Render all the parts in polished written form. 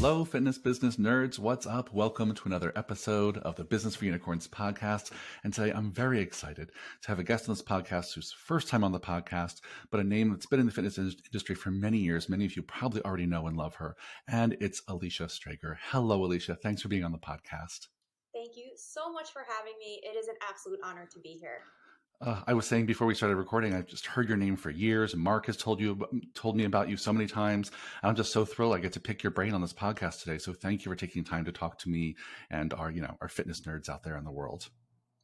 Hello, fitness business nerds. What's up? Welcome to another episode of the Business for Unicorns podcast. And today I'm very excited to have a guest on this podcast who's first time on the podcast, but a name that's been in the fitness industry for many years. Many of you probably already know and love her. And it's Alicia Streger. Hello, Alicia. Thanks for being on the podcast. Thank you so much for having me. It is an absolute honor to be here. I was saying before we started recording, I've just heard your name for years. Mark has told me about you so many times. I'm just so thrilled I get to pick your brain on this podcast today. So thank you for taking time to talk to me and our fitness nerds out there in the world.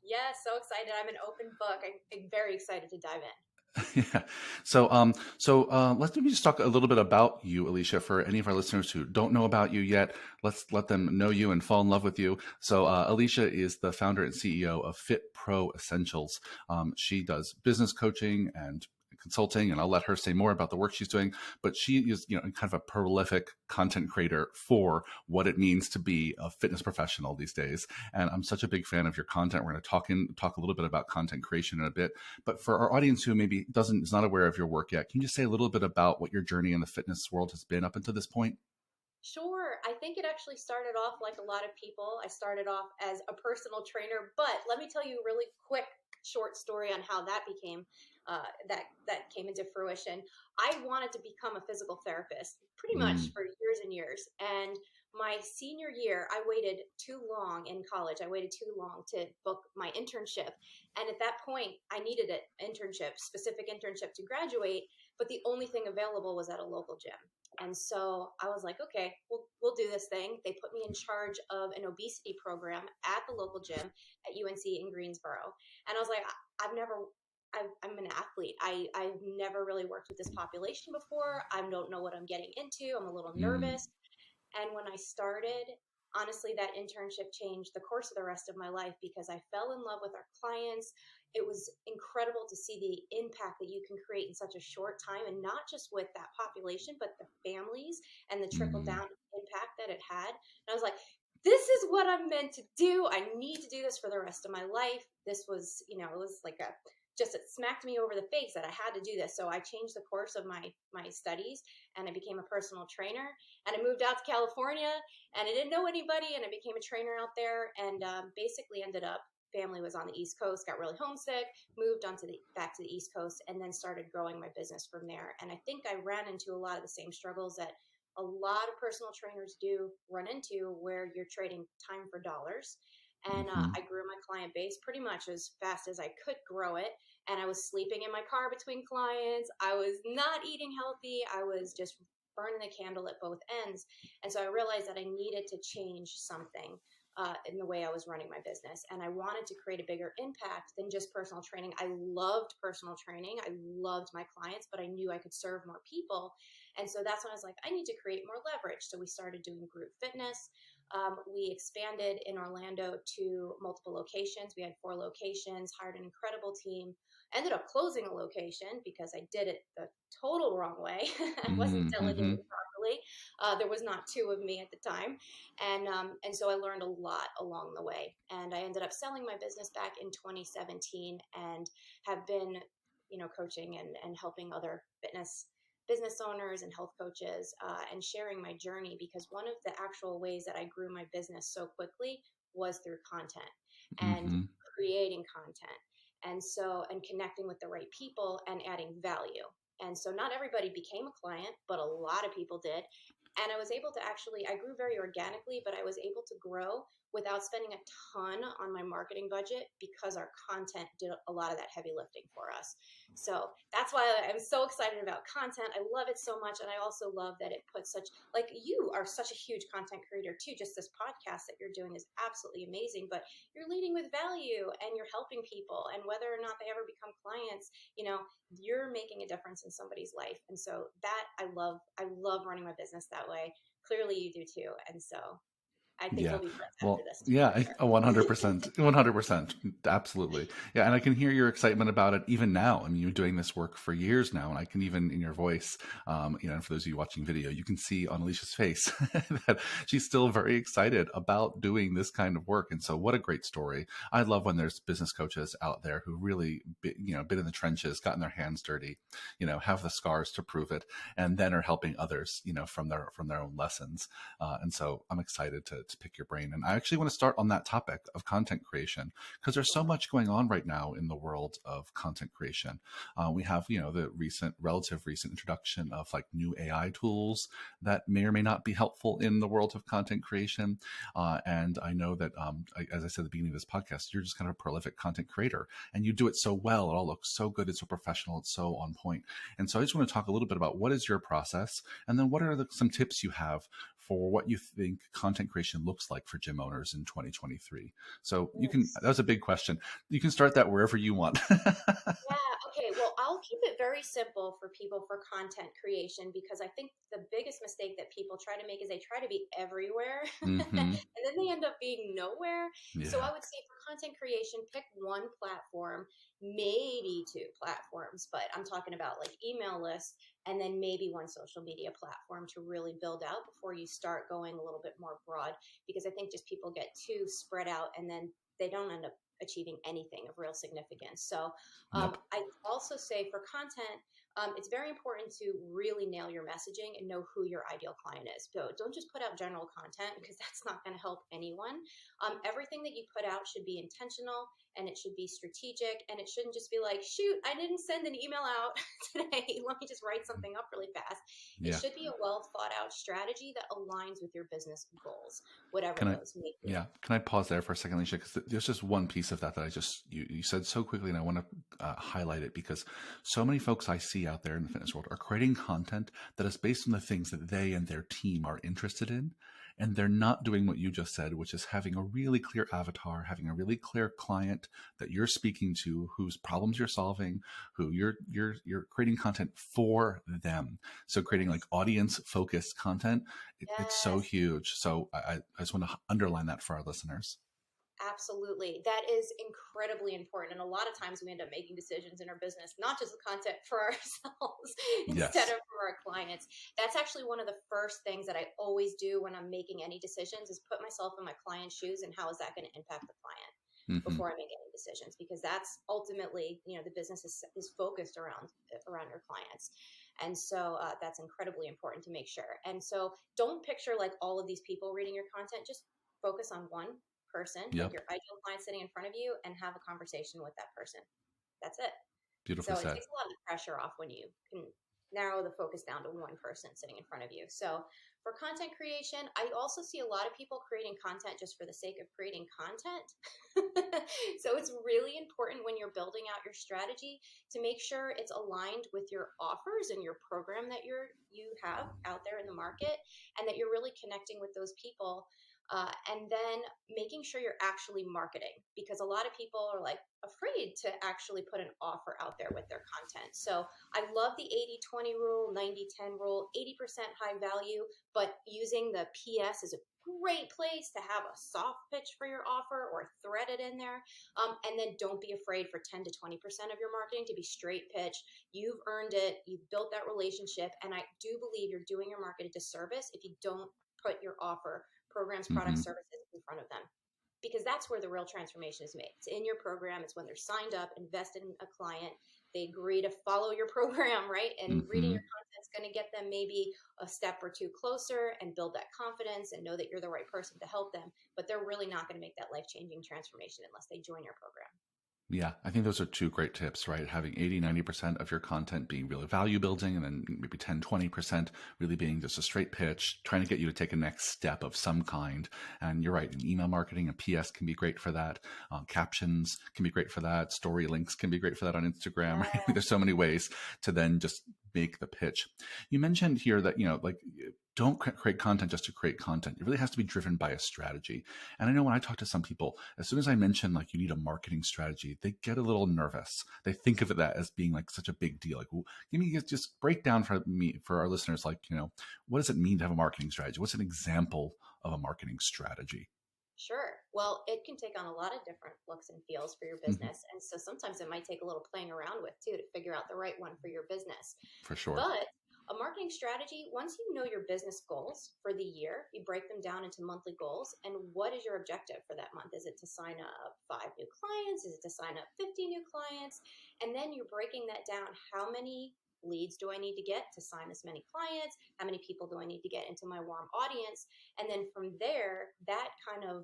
Yes, so excited. I'm an open book. I'm very excited to dive in. Yeah. So let's maybe just talk a little bit about you, Alicia, for any of our listeners who don't know about you yet. Let's let them know you and fall in love with you. So Alicia is the founder and CEO of Fit Pro Essentials. She does business coaching and consulting, and I'll let her say more about the work she's doing, but she is, kind of a prolific content creator for what it means to be a fitness professional these days. And I'm such a big fan of your content. We're going to talk a little bit about content creation in a bit, but for our audience who maybe is not aware of your work yet, can you just say a little bit about what your journey in the fitness world has been up until this point? Sure. I think it actually started off like a lot of people. I started off as a personal trainer, but let me tell you a really quick short story on how that became that came into fruition. I wanted to become a physical therapist pretty much for years and years. And my senior year, I waited too long in college. I waited too long to book my internship. And at that point, I needed an internship, specific internship to graduate, but the only thing available was at a local gym. And so I was like, okay, we'll do this thing. They put me in charge of an obesity program at the local gym at UNC in Greensboro. And I was like, I'm an athlete. I've never really worked with this population before. I don't know what I'm getting into. I'm a little Mm. nervous. And when I started, honestly, that internship changed the course of the rest of my life because I fell in love with our clients. It was incredible to see the impact that you can create in such a short time, and not just with that population, but the families and the trickle Mm. down impact that it had. And I was like, this is what I'm meant to do. I need to do this for the rest of my life. This was, it was like it smacked me over the face that I had to do this. So I changed the course of my studies, and I became a personal trainer, and I moved out to California, and I didn't know anybody, and I became a trainer out there, and basically ended up, family was on the East Coast, got really homesick, moved back to the East Coast, and then started growing my business from there. And I think I ran into a lot of the same struggles that a lot of personal trainers do run into, where you're trading time for dollars. And Mm-hmm. I grew my client base pretty much as fast as I could grow it. And I was sleeping in my car between clients. I was not eating healthy. I was just burning the candle at both ends. And so I realized that I needed to change something in the way I was running my business. And I wanted to create a bigger impact than just personal training. I loved personal training. I loved my clients, but I knew I could serve more people. And so that's when I was like, I need to create more leverage. So we started doing group fitness. We expanded in Orlando to multiple locations. We had 4 locations, hired an incredible team, ended up closing a location because I did it the total wrong way. I wasn't Mm-hmm. delegating properly. There was not 2 of me at the time. And so I learned a lot along the way. And I ended up selling my business back in 2017 and have been, coaching and helping other fitness business owners and health coaches and sharing my journey, because one of the actual ways that I grew my business so quickly was through content and Mm-hmm. creating content. And connecting with the right people and adding value. And so not everybody became a client, but a lot of people did. And I was able to I grew very organically, but I was able to grow without spending a ton on my marketing budget because our content did a lot of that heavy lifting for us. So that's why I'm so excited about content. I love it so much. And I also love that it puts like you are such a huge content creator too. Just this podcast that you're doing is absolutely amazing, but you're leading with value and you're helping people. And whether or not they ever become clients, you're making a difference in somebody's life. And so that I love running my business that way. Clearly you do too. And so I think Yeah. we'll be friends after Well, this too, yeah, for sure. 100%, 100%. Absolutely. Yeah. And I can hear your excitement about it even now. I mean, you're doing this work for years now, and I can even in your voice, and for those of you watching video, you can see on Alicia's face that she's still very excited about doing this kind of work. And so what a great story. I love when there's business coaches out there who really, been in the trenches, gotten their hands dirty, have the scars to prove it, and then are helping others, from their own lessons. And so I'm excited to pick your brain. And I actually want to start on that topic of content creation because there's so much going on right now in the world of content creation. We have, the relative recent introduction of like new AI tools that may or may not be helpful in the world of content creation. And I know that, as I said at the beginning of this podcast, you're just kind of a prolific content creator and you do it so well. It all looks so good. It's so professional. It's so on point. And so I just want to talk a little bit about what is your process and then what are some tips you have for what you think content creation looks like for gym owners in 2023. So Yes. that was a big question. You can start that wherever you want. Yeah, okay. Well, I'll keep it very simple for people for content creation because I think the biggest mistake that people try to make is they try to be everywhere Hmm. and then they end up being nowhere. So I Yeah. would say for content creation, pick one platform, maybe two platforms, but I'm talking about like email lists and then maybe one social media platform to really build out before you start going a little bit more broad because I think just people get too spread out and then they don't end up achieving anything of real significance. So Yep. I also say for content, it's very important to really nail your messaging and know who your ideal client is. So don't just put out general content because that's not going to help anyone. Everything that you put out should be intentional and it should be strategic and it shouldn't just be like, shoot, I didn't send an email out today. Let me just write something up really fast. It Yeah. should be a well thought out strategy that aligns with your business goals, whatever Can I, those may be. yeah, can I pause there for a second, Alicia? Because there's just one piece of that you said so quickly, and I want to highlight it because so many folks I see out there in the fitness world are creating content that is based on the things that they and their team are interested in. And they're not doing what you just said, which is having a really clear avatar, having a really clear client that you're speaking to, whose problems you're solving, who you're creating content for them. So creating like Yes. audience focused content, it's so Yes. huge. So I just want to underline that for our listeners. Absolutely. That is incredibly important. And a lot of times we end up making decisions in our business, not just the content for ourselves instead Yes. of for our clients. That's actually one of the first things that I always do when I'm making any decisions is put myself in my client's shoes and how is that going to impact the client Hmm. before I make any decisions, because that's ultimately, the business is focused around your clients. And so that's incredibly important to make sure. And so don't picture like all of these people reading your content. Just focus on one person, like Yep. your ideal client sitting in front of you, and have a conversation with that person. That's it. Beautifully So it said. takes a lot of the pressure off when you can narrow the focus down to one person sitting in front of you. So for content creation, I also see a lot of people creating content just for the sake of creating content. So it's really important when you're building out your strategy to make sure it's aligned with your offers and your program that you have out there in the market, and that you're really connecting with those people. And then making sure you're actually marketing, because a lot of people are like afraid to actually put an offer out there with their content. So I love the 80-20 rule, 90-10 rule, 80% high value, but using the PS is a great place to have a soft pitch for your offer or thread it in there. And then don't be afraid for 10 to 20% of your marketing to be straight pitch. You've earned it. You've built that relationship. And I do believe you're doing your market a disservice if you don't put your offer, programs, products, Hmm. services in front of them, because that's where the real transformation is made. It's in your program. It's when they're signed up, invested in a client, they agree to follow your program, right? And reading Hmm. your content is going to get them maybe a step or two closer and build that confidence and know that you're the right person to help them. But they're really not going to make that life-changing transformation unless they join your program. Yeah, I think those are two great tips, right? Having 80-90% of your content being really value building, and then maybe 10-20% really being just a straight pitch, trying to get you to take a next step of some kind. And you're right, in email marketing, a PS can be great for that. Captions can be great for that. Story links can be great for that on Instagram. Right? There's so many ways to then just make the pitch. You mentioned here that, like, don't create content just to create content. It really has to be driven by a strategy. And I know when I talk to some people, as soon as I mention like you need a marketing strategy, they get a little nervous. They think of that as being like such a big deal. Like, well, give me just break down for our listeners, like, what does it mean to have a marketing strategy? What's an example of a marketing strategy? Sure. Well, it can take on a lot of different looks and feels for your Hmm. business. And so sometimes it might take a little playing around with too to figure out the right one for your business. For sure. But a marketing strategy, once you know your business goals for the year, you break them down into monthly goals. And what is your objective for that month? Is it to sign up 5 new clients? Is it to sign up 50 new clients? And then you're breaking that down. How many leads do I need to get to sign this many clients? How many people do I need to get into my warm audience? And then from there, that kind of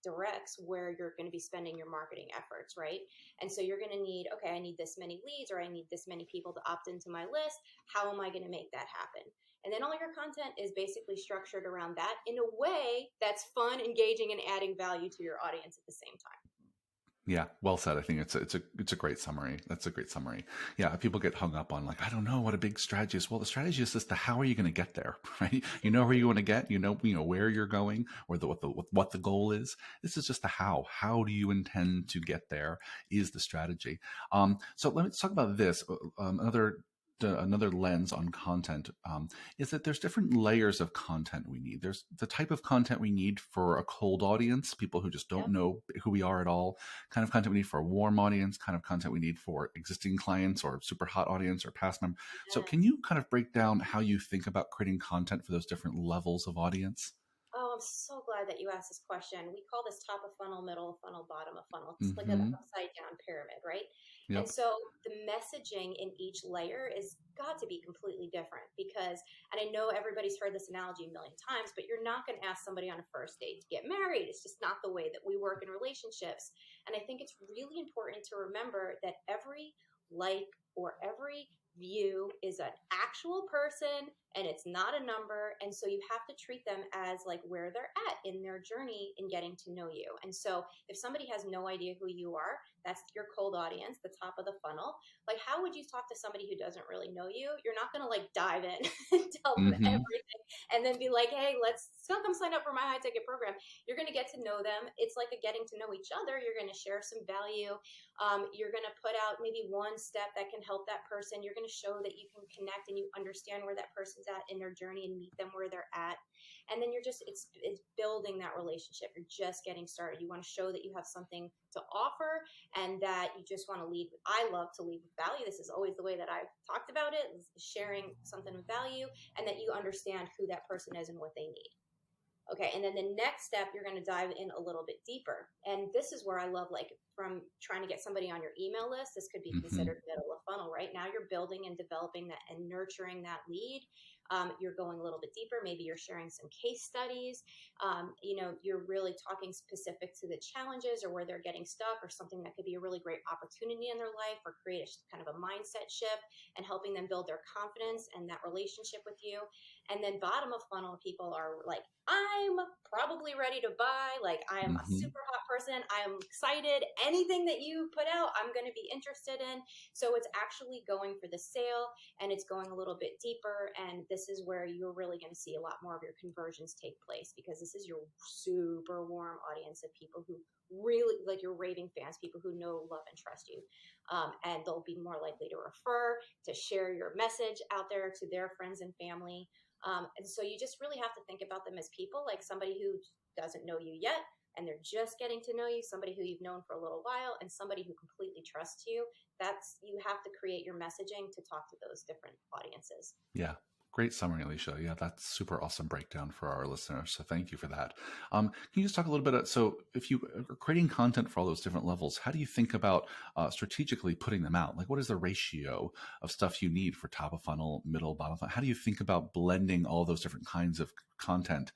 directs where you're going to be spending your marketing efforts, right? And so you're going to need, okay, I need this many leads, or I need this many people to opt into my list. How am I going to make that happen? And then all your content is basically structured around that in a way that's fun, engaging, and adding value to your audience at the same time. Yeah, well said. I think it's a great summary. That's a great summary. Yeah, people get hung up on like, I don't know what a big strategy is. Well, the strategy is just the how are you going to get there, right? You know where you want to get. You know where you're going, or what the goal is. This is just the how. How do you intend to get there? Is the strategy. So let's talk about this. Another lens on content is that there's different layers of content we need. There's the type of content we need for a cold audience, people who just don't Yep. know who we are at all, kind of content we need for a warm audience, kind of content we need for existing clients or super hot audience or past members. So Yeah. can you kind of break down how you think about creating content for those different levels of audience? Oh, I'm so glad that you asked this question. We call this top of funnel, middle of funnel, bottom of funnel. It's like an Mm-hmm. upside down pyramid, right? And Yep. so the messaging in each layer is got to be completely different because, and I know everybody's heard this analogy a million times, but you're not going to ask somebody on a first date to get married. It's just not the way that we work in relationships. And I think it's really important to remember that every like or every view is an actual person and it's not a number. And so you have to treat them as like where they're at in their journey in getting to know you. And so if somebody has no idea who you are, that's your cold audience, the top of the funnel. Like, how would you talk to somebody who doesn't really know you? You're not going to like dive in and tell them Mm-hmm. everything and then be like, hey, let's still come sign up for my high ticket program. You're going to get to know them. It's like a getting to know each other. You're going to share some value. You're going to put out maybe one step that can help that person. You're going to show that you can connect and you understand where that person's at in their journey and meet them where they're at. And then it's building that relationship. You're just getting started. You want to show that you have something to offer and that you just want to lead. I love to lead with value. This is always the way that I've talked about it, is sharing something with value, and that you understand who that person is and what they need. Okay, and then the next step, you're going to dive in a little bit deeper. And this is where I love, like, from trying to get somebody on your email list, this could be Mm-hmm. considered middle of funnel, right? Now you're building and developing that and nurturing that lead. You're going a little bit deeper. Maybe you're sharing some case studies. You're really talking specific to the challenges or where they're getting stuck or something that could be a really great opportunity in their life or create kind of a mindset shift and helping them build their confidence and that relationship with you. And then bottom of funnel people are like, I'm probably ready to buy. Like, I am a Mm-hmm. super hot person. I am excited. Anything that you put out, I'm going to be interested in. So it's actually going for the sale and it's going a little bit deeper. And this is where you're really going to see a lot more of your conversions take place because this is your super warm audience of people who really like your raving fans, people who know, love, and trust you. And they'll be more likely to refer, to share your message out there to their friends and family. And so you just really have to think about them as people, like somebody who doesn't know you yet and they're just getting to know you, somebody who you've known for a little while, and somebody who completely trusts you. You have to create your messaging to talk to those different audiences. Yeah. Great summary, Alicia. Yeah, that's super awesome breakdown for our listeners. So thank you for that. Can you just talk a little bit? So if you are creating content for all those different levels, how do you think about strategically putting them out? Like, what is the ratio of stuff you need for top of funnel, middle, bottom funnel? How do you think about blending all those different kinds of content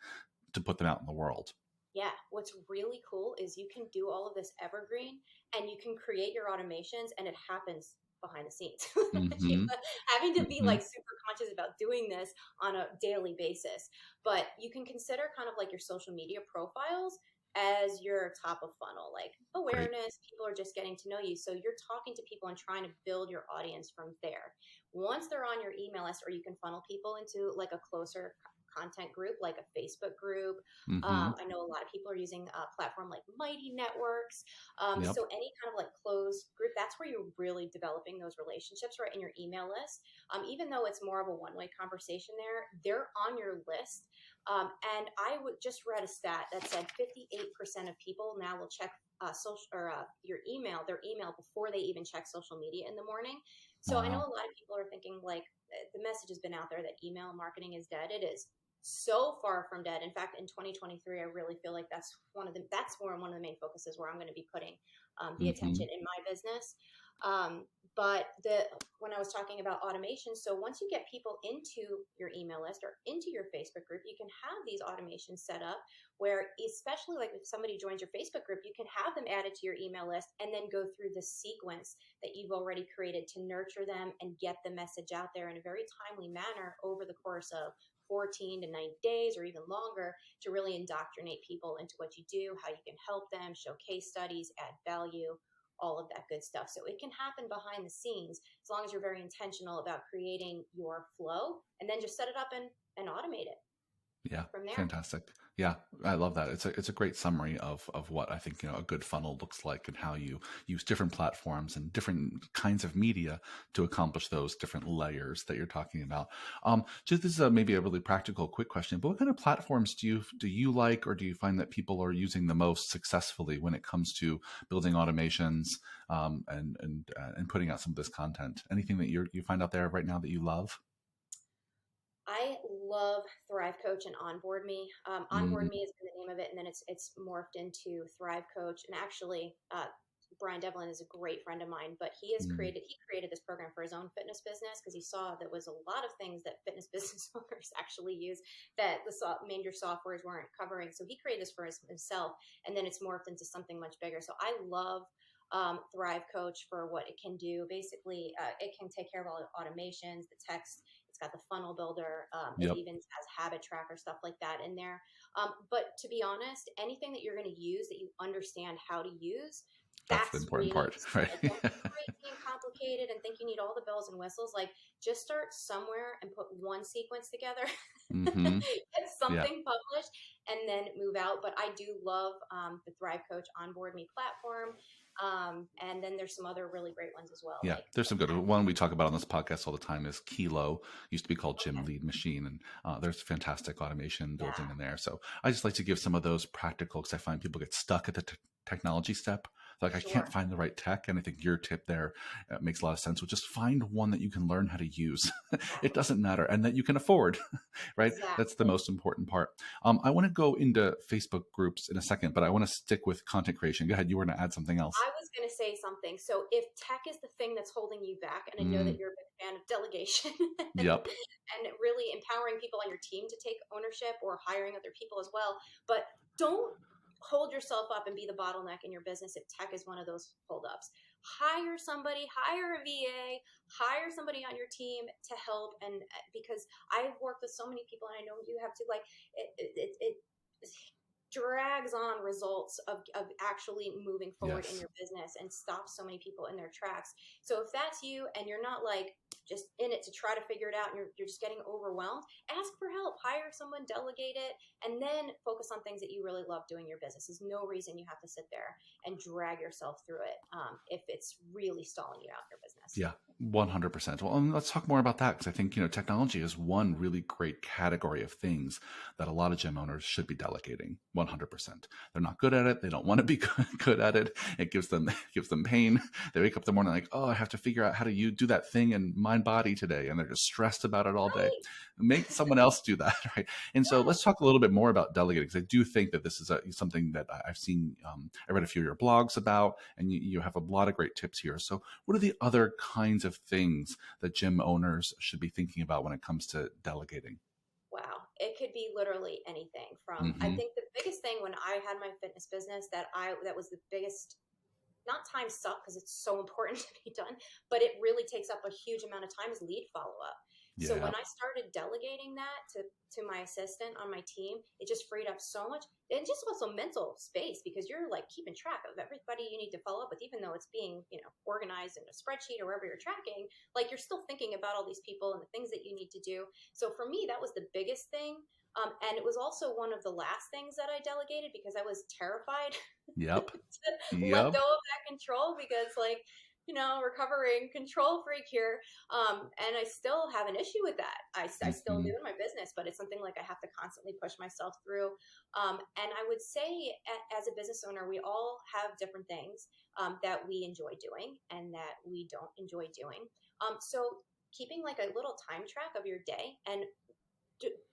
to put them out in the world? Yeah, what's really cool is you can do all of this evergreen and you can create your automations and it happens behind the scenes. Mm-hmm. Having to be Mm-hmm. like super conscious about doing this on a daily basis. But you can consider kind of like your social media profiles as your top of funnel, like Great. awareness. People are just getting to know you. So you're talking to people and trying to build your audience from there. Once they're on your email list, or you can funnel people into like a closer content group, like a Facebook group. Mm-hmm. I know a lot of people are using a platform like Mighty Networks. Yep. So any kind of like closed group, that's where you're really developing those relationships, right, in your email list. Even though it's more of a one-way conversation there, they're on your list. And I would just read a stat that said 58% of people now will check social or their email before they even check social media in the morning. So I know Wow. a lot of people are thinking like the message has been out there that email marketing is dead. It is so far from dead. In fact, in 2023, I really feel like that's one of the main focuses where I'm going to be putting the Mm-hmm. attention in my business. But when I was talking about automation, so once you get people into your email list or into your Facebook group, you can have these automations set up where, especially like if somebody joins your Facebook group, you can have them added to your email list and then go through the sequence that you've already created to nurture them and get the message out there in a very timely manner over the course of 14 to 90 days or even longer, to really indoctrinate people into what you do, how you can help them, show case studies, add value, all of that good stuff. So it can happen behind the scenes as long as you're very intentional about creating your flow, and then just set it up and automate it Yeah, from there. fantastic. Yeah, I love that. It's a great summary of what I think, a good funnel looks like and how you use different platforms and different kinds of media to accomplish those different layers that you're talking about. Just this is maybe a really practical, quick question, but what kind of platforms do you like, or do you find that people are using the most successfully when it comes to building automations, and putting out some of this content? Anything that you find out there right now that you love? I love Thrive Coach and Onboard Me. Mm, Onboard Me has been the name of it, and then it's morphed into Thrive Coach. And actually, Brian Devlin is a great friend of mine, but mm, he created this program for his own fitness business because he saw there was a lot of things that fitness business owners actually use that the major softwares weren't covering. So he created this for himself, and then it's morphed into something much bigger. So I love Thrive Coach for what it can do. Basically, it can take care of all the automations, the text. It's got the funnel builder. It yep, even has habit tracker, stuff like that in there. But to be honest, anything that you're going to use that you understand how to use, that's the that's where important you need part, to start. right? Like, don't be crazy and complicated and think you need all the bells and whistles. Like, just start somewhere and put one sequence together, Mm-hmm. get Yeah. something published, and then move out. But I do love the Thrive Coach Onboard Me platform. And then there's some other really great ones as well. Yeah, there's some good one we talk about on this podcast all the time is Kilo. Used to be called Gym Okay, Lead Machine, and there's fantastic automation building yeah, in there. So I just like to give some of those practical because I find people get stuck at the technology step. Like I can't sure, find the right tech, and I think your tip there makes a lot of sense. Which just find one that you can learn how to use. It exactly, doesn't matter, and that you can afford. Right, that's the exactly. most important part. I want to go into Facebook groups in a second, but I want to stick with content creation. Go ahead, you were going to add something else. I was going to say something. So if tech is the thing that's holding you back, and I know that Mm, you're a big fan of delegation yep. and really empowering people on your team to take ownership or hiring other people as well, but don't hold yourself up and be the bottleneck in your business if tech is one of those holdups. Hire somebody, hire a VA, hire somebody on your team to help. And because I've worked with so many people, and I know you have to, like, it drags on results of actually moving forward in Yes. your business and stops so many people in their tracks. So if that's you and you're not like just in it to try to figure it out and you're just getting overwhelmed, ask for help, hire someone, delegate it, and then focus on things that you really love doing in your business. There's no reason you have to sit there and drag yourself through it if it's really stalling you out in your business. Yeah, 100%. Well, let's talk more about that because I think, technology is one really great category of things that a lot of gym owners should be delegating. 100%. They're not good at it. They don't want to be good at it. It gives them pain. They wake up in the morning like, oh, I have to figure out how to do that thing in mind body today, and they're just stressed about it all day. Right? Make someone else do that, right? And so let's Yes. talk a little bit more about delegating because I do think that this is something that I've seen. I read a few of your blogs about, and you have a lot of great tips here. So what are the other kinds of things that gym owners should be thinking about when it comes to delegating? Wow. It could be literally anything from, I Mm-hmm. think the biggest thing when I had my fitness business that was the biggest, not time suck because it's so important to be done, but it really takes up a huge amount of time is lead follow up. So Yeah. when I started delegating that to my assistant on my team, it just freed up so much. And just also mental space because you're like keeping track of everybody you need to follow up with, even though it's being, organized in a spreadsheet or wherever you're tracking, like you're still thinking about all these people and the things that you need to do. So for me, that was the biggest thing. And it was also one of the last things that I delegated because I was terrified Yep. to let Yep. go of that control because, like, recovering control freak here. And I still have an issue with that. I still do Hmm. in my business, but it's something like I have to constantly push myself through. And I would say, as a business owner, we all have different things that we enjoy doing and that we don't enjoy doing. So keeping like a little time track of your day and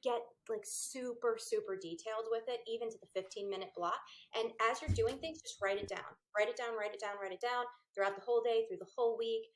get like super super detailed with it, even to the 15-minute block. And as you're doing things, just write it down, write it down, write it down, write it down throughout the whole day, through the whole week.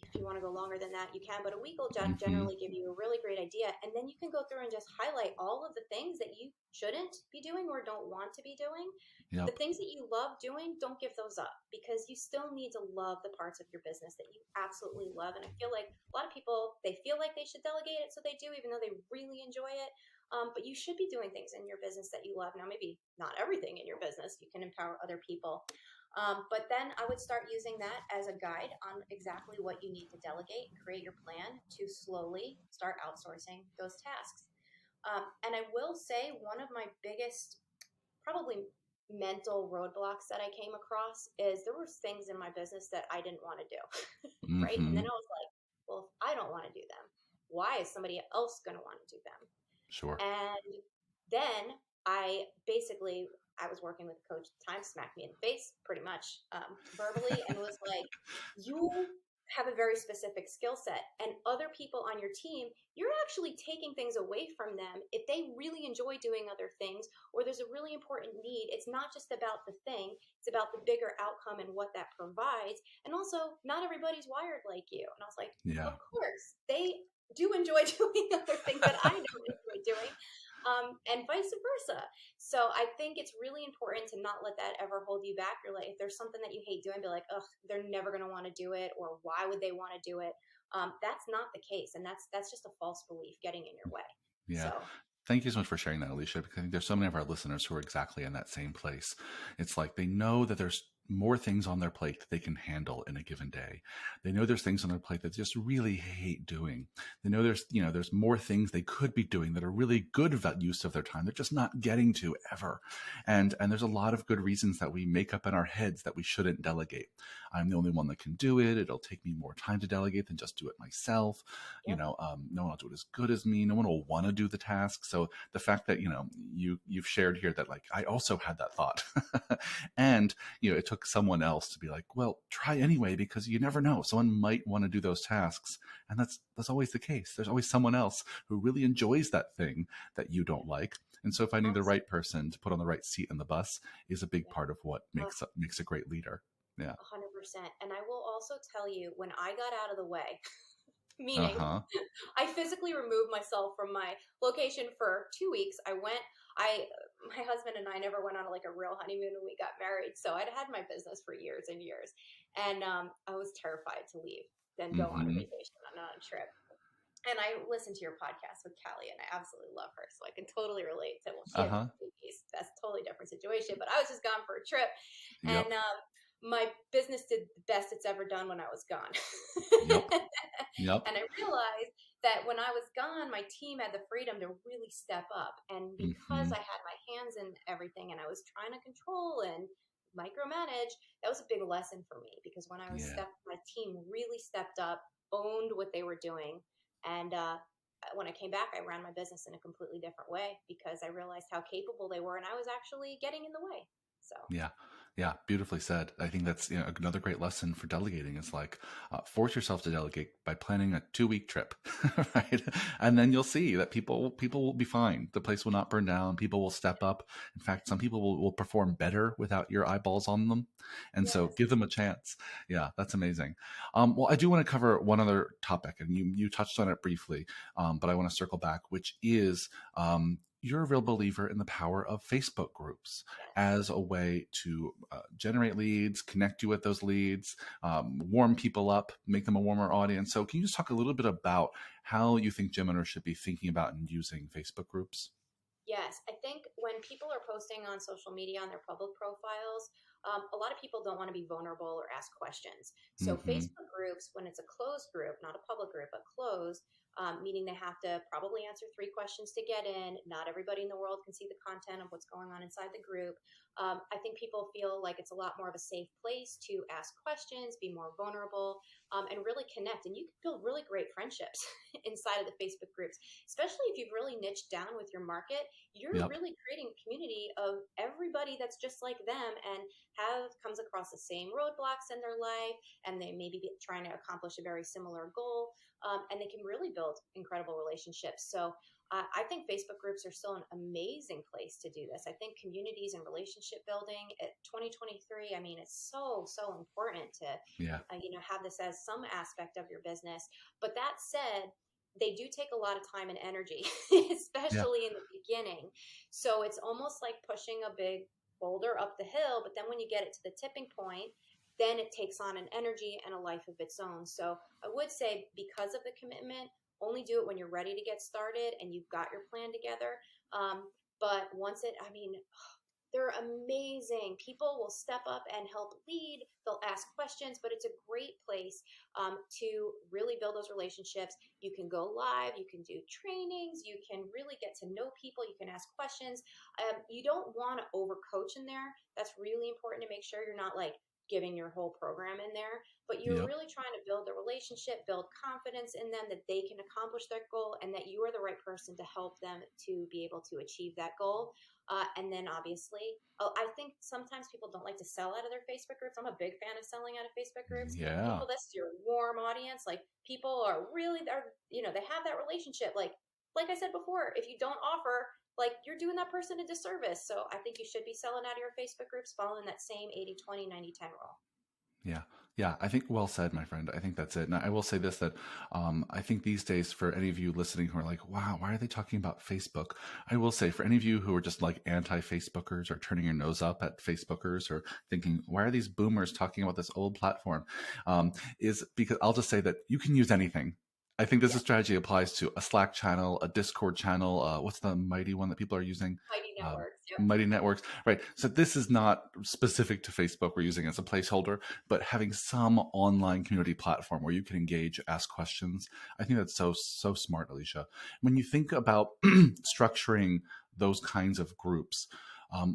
If you want to go longer than that, you can, but a week will Hmm. generally give you a really great idea. And then you can go through and just highlight all of the things that you shouldn't be doing or don't want to be doing. The Yep. things that you love doing, don't give those up, because you still need to love the parts of your business that you absolutely love. And I feel like a lot of people, they feel like they should delegate it, so they do, even though they really enjoy it. But you should be doing things in your business that you love. Now, maybe not everything in your business, you can empower other people. But then I would start using that as a guide on exactly what you need to delegate and create your plan to slowly start outsourcing those tasks. And I will say, one of my biggest, probably, mental roadblocks that I came across is there were things in my business that I didn't want to do, right? And then Hmm. I was like, well, if I don't want to do them, why is somebody else going to want to do them? Sure. And then I was working with a coach at the time, smacked me in the face pretty much, verbally, and was like, you have a very specific skill set, and other people on your team, you're actually taking things away from them if they really enjoy doing other things, or there's a really important need. It's not just about the thing, it's about the bigger outcome and what that provides. And also, not everybody's wired like you. And I was like, Yeah. of course they do enjoy doing other things that I don't enjoy doing, and vice versa. So I think it's really important to not let that ever hold you back. You're like, if there's something that you hate doing, be like, ugh, they're never going to want to do it, or why would they want to do it? That's not the case, and that's just a false belief getting in your way. Yeah. So Thank you so much for sharing that, Alicia, because I think there's so many of our listeners who are exactly in that same place. It's like they know that there's more things on their plate that they can handle in a given day. They know there's things on their plate that they just really hate doing. They know there's more things they could be doing that are really good use of their time. They're just not getting to ever. And there's a lot of good reasons that we make up in our heads that we shouldn't delegate. I'm the only one that can do it. It'll take me more time to delegate than just do it myself. yep. No one will do it as good as me. No one will want to do the task. So the fact that you've shared here that, like, I also had that thought, and it took someone else to be like, well, try anyway, because you never know, someone might want to do those tasks. And that's always the case. There's always someone else who really enjoys that thing that you don't like. And so finding the Awesome. right person to put on the right seat in the bus is a big Yeah. part of what makes a great leader. Yeah. 100%. And I will also tell you, when I got out of the way, meaning Uh-huh. I physically removed myself from my location for 2 weeks. My husband and I never went on like a real honeymoon when we got married. So I'd had my business for years and years. And I was terrified to leave, then go on a Mm-hmm. vacation, on a trip. And I listened to your podcast with Callie, and I absolutely love her. So I can totally relate to, well, she had Uh-huh. babies. That's a totally different situation. But I was just gone for a trip. And Yep. my business did the best it's ever done when I was gone. Yep. Yep. And I realized that when I was gone, my team had the freedom to really step up. And because Mm-hmm. I had my hands in everything and I was trying to control and micromanage, that was a big lesson for me, because when Yeah. my team really stepped up, owned what they were doing. And when I came back, I ran my business in a completely different way because I realized how capable they were and I was actually getting in the way. So, Yeah. Yeah. Beautifully said. I think that's another great lesson for delegating is like, force yourself to delegate by planning a 2-week trip, right? And then you'll see that people will be fine. The place will not burn down. People will step up. In fact, some people will perform better without your eyeballs on them. And so yes. give them a chance. Yeah, that's amazing. Well, I do want to cover one other topic, and you touched on it briefly, but I want to circle back, which is, you're a real believer in the power of Facebook groups Yes. as a way to generate leads, connect you with those leads, warm people up, make them a warmer audience. So can you just talk a little bit about how you think gym owners should be thinking about and using Facebook groups? Yes, I think when people are posting on social media on their public profiles, a lot of people don't want to be vulnerable or ask questions. So Mm-hmm. Facebook groups, when it's a closed group, not a public group, but closed, meaning they have to probably answer 3 questions to get in. Not everybody in the world can see the content of what's going on inside the group. I think people feel like it's a lot more of a safe place to ask questions, be more vulnerable, and really connect. And you can build really great friendships inside of the Facebook groups, especially if you've really niched down with your market. You're Yep. really creating a community of everybody that's just like them and comes across the same roadblocks in their life, and they may be trying to accomplish a very similar goal, and they can really build incredible relationships. So I think Facebook groups are still an amazing place to do this. I think communities and relationship building at 2023, I mean, it's so important to, Yeah. have this as some aspect of your business. But that said, they do take a lot of time and energy, Yeah. especially in the beginning. So it's almost like pushing a big boulder up the hill. But then when you get it to the tipping point, then it takes on an energy and a life of its own. So I would say, because of the commitment, only do it when you're ready to get started and you've got your plan together. But once it, I mean, they're amazing. People will step up and help lead. They'll ask questions, but it's a great place to really build those relationships. You can go live, you can do trainings, you can really get to know people, you can ask questions. You don't want to overcoach in there. That's really important to make sure you're not like giving your whole program in there, but you're Yep. really trying to build the relationship, build confidence in them that they can accomplish their goal and that you are the right person to help them to be able to achieve that goal. And then obviously, I think sometimes people don't like to sell out of their Facebook groups. I'm a big fan of selling out of Facebook groups. Yeah. People, that's your warm audience. Like, people are really, they have that relationship. Like I said before, if you don't offer, like, you're doing that person a disservice. So I think you should be selling out of your Facebook groups, following that same 80/20 90/10 rule. Yeah. Yeah. I think well said, my friend. I think that's it. And I will say this, that I think these days, for any of you listening who are like, wow, why are they talking about Facebook? I will say, for any of you who are just like anti-Facebookers or turning your nose up at Facebookers or thinking, why are these boomers talking about this old platform? Is because I'll just say that you can use anything. I think this Yeah. strategy applies to a Slack channel, a Discord channel. What's the mighty one that people are using? Mighty Um, networks. Yep. Mighty Networks, right? So this is not specific to Facebook. We're using it as a placeholder, but having some online community platform where you can engage, ask questions. I think that's so smart, Alicia. When you think about structuring those kinds of groups,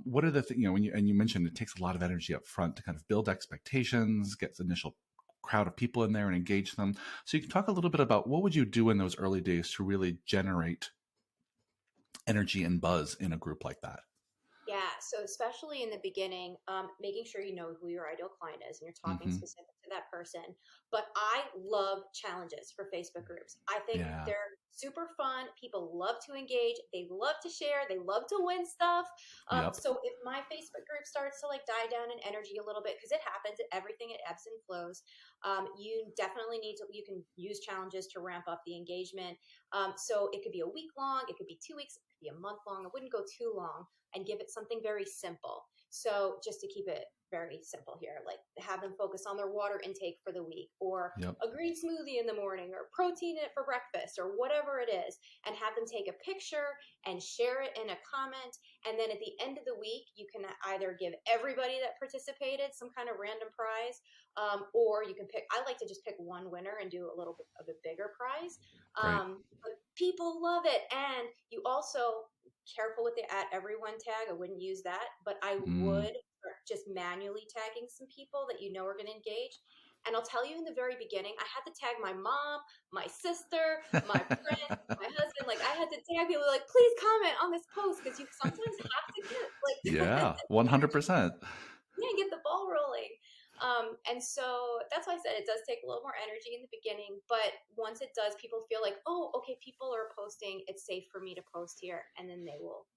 what are the things, when you mentioned it takes a lot of energy up front to kind of build expectations, get the initial crowd of people in there and engage them. So you can talk a little bit about what would you do in those early days to really generate energy and buzz in a group like that? Yeah, so especially in the beginning, making sure you know who your ideal client is and you're talking Hmm. specific to that person. But I love challenges for Facebook groups. I think Yeah. they're super fun. People love to engage. They love to share. They love to win stuff. Yep. So if my Facebook group starts to like die down in energy a little bit, because it happens, everything, it ebbs and flows. You definitely need to. You can use challenges to ramp up the engagement. So it could be a week long. It could be 2 weeks. It could be a month long. It wouldn't go too long, and give it something very simple. So just to keep it very simple here, like have them focus on their water intake for the week, or Yep. a green smoothie in the morning, or protein it for breakfast, or whatever it is, and have them take a picture and share it in a comment. And then at the end of the week, you can either give everybody that participated some kind of random prize, or you can pick. I like to just pick one winner and do a little bit of a bigger prize. Great. But people love it, and you also, careful with the at everyone tag. I wouldn't use that, but I Mm. would start just manually tagging some people that you know are going to engage. And I'll tell you, in the very beginning, I had to tag my mom, my sister, my friend, my husband. Like, I had to tag people, like, please comment on this post, because you sometimes have to get like Yeah, 100%. yeah, get the ball rolling. And so that's why I said it does take a little more energy in the beginning, but once it does, people feel like, oh, okay, people are posting, it's safe for me to post here, and then they will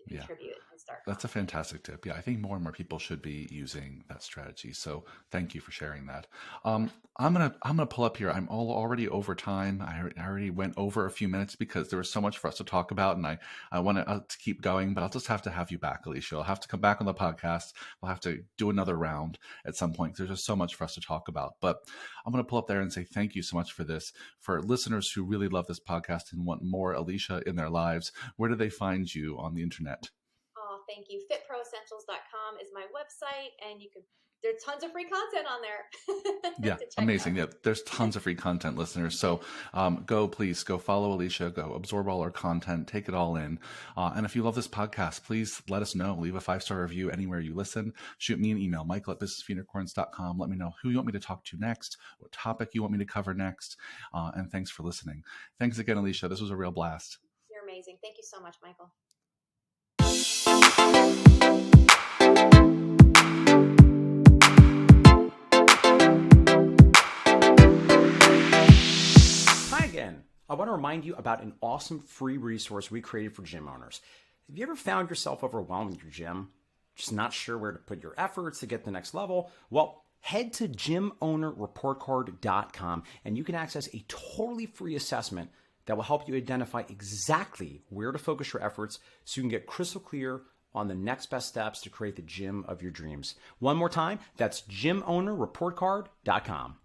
Yeah. contribute and start That's a commenting. fantastic tip. Yeah, I think more and more people should be using that strategy. So thank you for sharing that. I'm gonna pull up here. I'm already over time. I already went over a few minutes because there was so much for us to talk about, and I want to keep going. But I'll just have to have you back, Alicia. I'll have to come back on the podcast. We'll have to do another round at some point. There's just so much for us to talk about. But I'm gonna pull up there and say thank you so much for this. For listeners who really love this podcast and want more Alicia in their lives, where do they find you on the internet? Oh, thank you. Fitproessentials.com is my website, and you can there's tons of free content on there. Yeah, to check amazing. out. Yeah, there's tons of free content, listeners. So please go follow Alicia, go absorb all our content, take it all in. And if you love this podcast, please let us know. Leave a 5-star review anywhere you listen. Shoot me an email, michael@businessunicorns.com. Let me know who you want me to talk to next, what topic you want me to cover next. And thanks for listening. Thanks again, Alicia. This was a real blast. You're amazing. Thank you so much, Michael. Hi again. I want to remind you about an awesome free resource we created for gym owners. Have you ever found yourself overwhelmed with your gym? Just not sure where to put your efforts to get the next level? Well, head to gymownerreportcard.com and you can access a totally free assessment that will help you identify exactly where to focus your efforts so you can get crystal clear on the next best steps to create the gym of your dreams. One more time, that's gymownerreportcard.com.